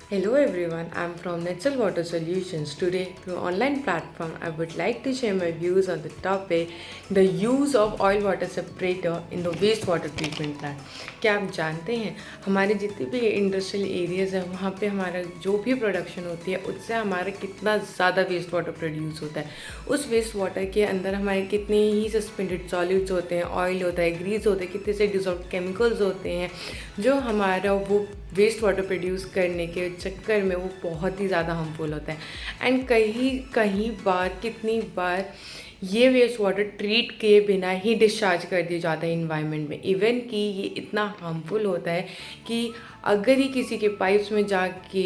Hello everyone, I'm from Netzel Water Solutions. Today, through online platform, I would like to share my views on the topic the use of oil water separator in the wastewater treatment plant. क्या आप जानते हैं हमारे जितने भी industrial areas हैं वहाँ पे हमारा जो भी प्रोडक्शन होती है उससे हमारा कितना ज़्यादा वेस्ट वाटर प्रोड्यूस होता है। उस वेस्ट वाटर के अंदर हमारे कितने ही सस्पेंडेड सॉलिड्स होते हैं, ऑयल होता है, ग्रीस होते हैं, कितने से डिजॉल्व केमिकल्स होते हैं जो हमारा वो वेस्ट वाटर प्रोड्यूस करने के चक्कर में वो बहुत ही ज़्यादा हार्मफुल होता है। एंड कहीं कहीं बार कितनी बार ये वेस्ट वाटर ट्रीट किए बिना ही डिस्चार्ज कर दिया जाता है इन्वायरमेंट में। इवन कि ये इतना हार्मफुल होता है कि अगर ही किसी के पाइप्स में जाके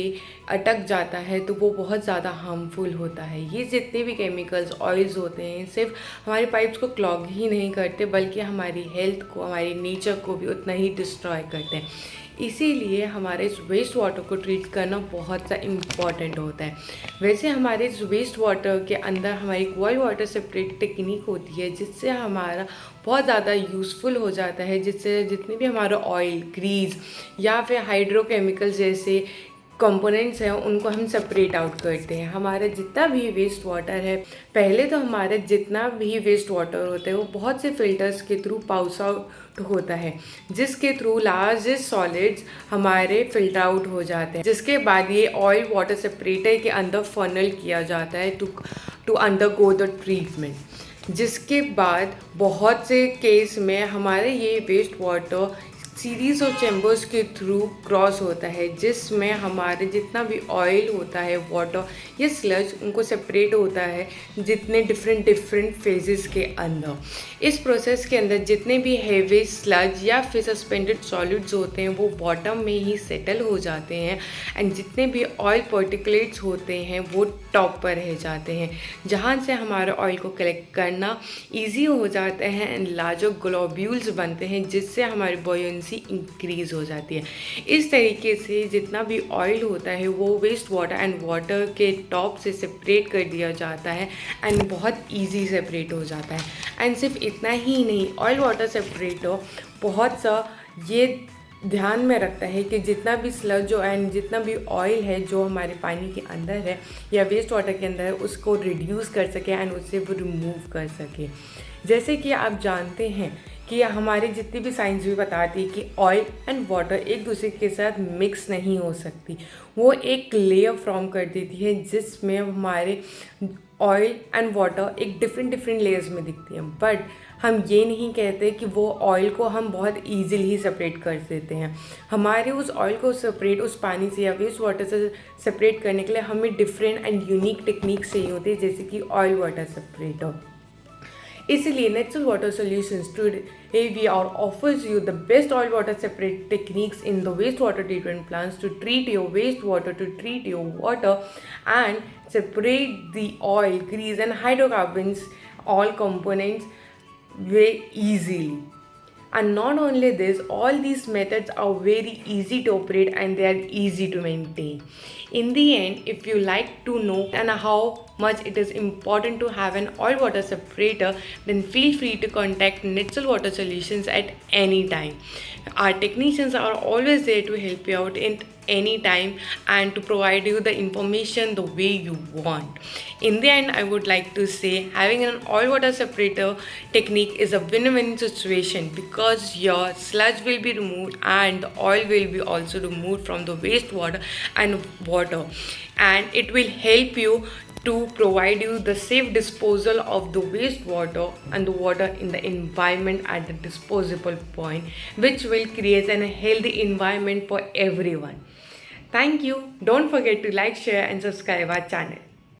अटक जाता है तो वो बहुत ज़्यादा हार्मफुल होता है। ये जितने भी केमिकल्स ऑयल्स होते हैं सिर्फ हमारे पाइप्स को क्लॉग ही नहीं करते बल्कि हमारी हेल्थ को, हमारी नेचर को भी उतना ही डिस्ट्रॉय करते हैं। इसीलिए हमारे इस वेस्ट वाटर को ट्रीट करना बहुत सा इम्पॉर्टेंट होता है। वैसे हमारे इस वेस्ट वाटर के अंदर हमारी बॉयल वाटर सेपरेट टेक्निक होती है जिससे हमारा बहुत ज़्यादा यूज़फुल हो जाता है, जिससे जितने भी हमारा ऑयल, ग्रीस या फिर हाइड्रोकेमिकल जैसे कंपोनेंट्स हैं उनको हम सेपरेट आउट करते हैं। हमारा जितना भी वेस्ट वाटर है, पहले तो हमारा जितना भी वेस्ट वाटर होता है वो बहुत से फिल्टर्स के थ्रू पाउस आउट होता है, जिसके थ्रू लार्जेस्ट सॉलिड्स हमारे फिल्टर आउट हो जाते हैं, जिसके बाद ये ऑयल वाटर सेपरेटर के अंदर फनल किया जाता है टू अंडरगो द ट्रीटमेंट। जिसके बाद बहुत से केस में हमारे ये waste water series of chambers के थ्रू क्रॉस होता है, जिसमें हमारे जितना भी ऑयल होता है, वाटर या स्लज उनको सेपरेट होता है जितने डिफरेंट फेजेस के अंदर। इस प्रोसेस के अंदर जितने भी हेवी स्लज या फिर सस्पेंडेड सॉलिड्स होते हैं वो बॉटम में ही सेटल हो जाते हैं एंड जितने भी ऑयल पार्टिकुलेट्स होते हैं वो टॉप पर रह जाते हैं, जहाँ से हमारे ऑयल को कलेक्ट करना ईजी हो जाता है एंड लार्जर ग्लोब्यूल्स बनते हैं जिससे हमारी बॉयंसी इंक्रीज हो जाती है। इस तरीके से जितना भी ऑयल होता है वो वेस्ट वाटर एंड वाटर के टॉप से सेपरेट कर दिया जाता है एंड बहुत इजी सेपरेट हो जाता है। एंड सिर्फ इतना ही नहीं, ऑयल वाटर सेपरेटर बहुत सा ये ध्यान में रखता है कि जितना भी स्लज एंड जितना भी ऑयल है जो हमारे पानी के अंदर है या वेस्ट वाटर के अंदर है उसको रिड्यूस कर सके एंड उससे वो रिमूव कर सके। जैसे कि आप जानते हैं कि हमारे जितनी भी साइंस भी बताती है कि ऑयल एंड वाटर एक दूसरे के साथ मिक्स नहीं हो सकती, वो एक लेयर फॉर्म कर देती है जिसमें हमारे ऑयल एंड वाटर एक डिफरेंट लेयर्स में दिखती हैं। बट हम ये नहीं कहते कि वो ऑयल को हम बहुत ईजिली सेपरेट कर देते हैं। हमारे उस ऑयल को सेपरेट उस पानी से या वेस्ट वाटर से सेपरेट करने के लिए हमें डिफरेंट एंड यूनिक टेक्निक चाहिए होती है, जैसे कि ऑयल वाटर सेपरेटर। इसलिए Netzel Water Solutions today we are offers you the best oil water separate techniques in the wastewater treatment plants to treat your wastewater, to treat your water and separate the oil, grease and hydrocarbons, all components very easily. And not only this, all these methods are very easy to operate and they are easy to maintain. In the end, if you like to know and how much it is important to have an oil water separator, then feel free to contact Netzel Water Solutions at any time. Our technicians are always there to help you out in any time and to provide you the information the way you want. In the end, I would like to say having an oil water separator technique is a win-win situation because your sludge will be removed and the oil will be also removed from the wastewater and water, and it will help you to provide you the safe disposal of the wastewater and the water in the environment at the disposable point, which will create a healthy environment for everyone. Thank you. Don't forget to like, share and subscribe our channel.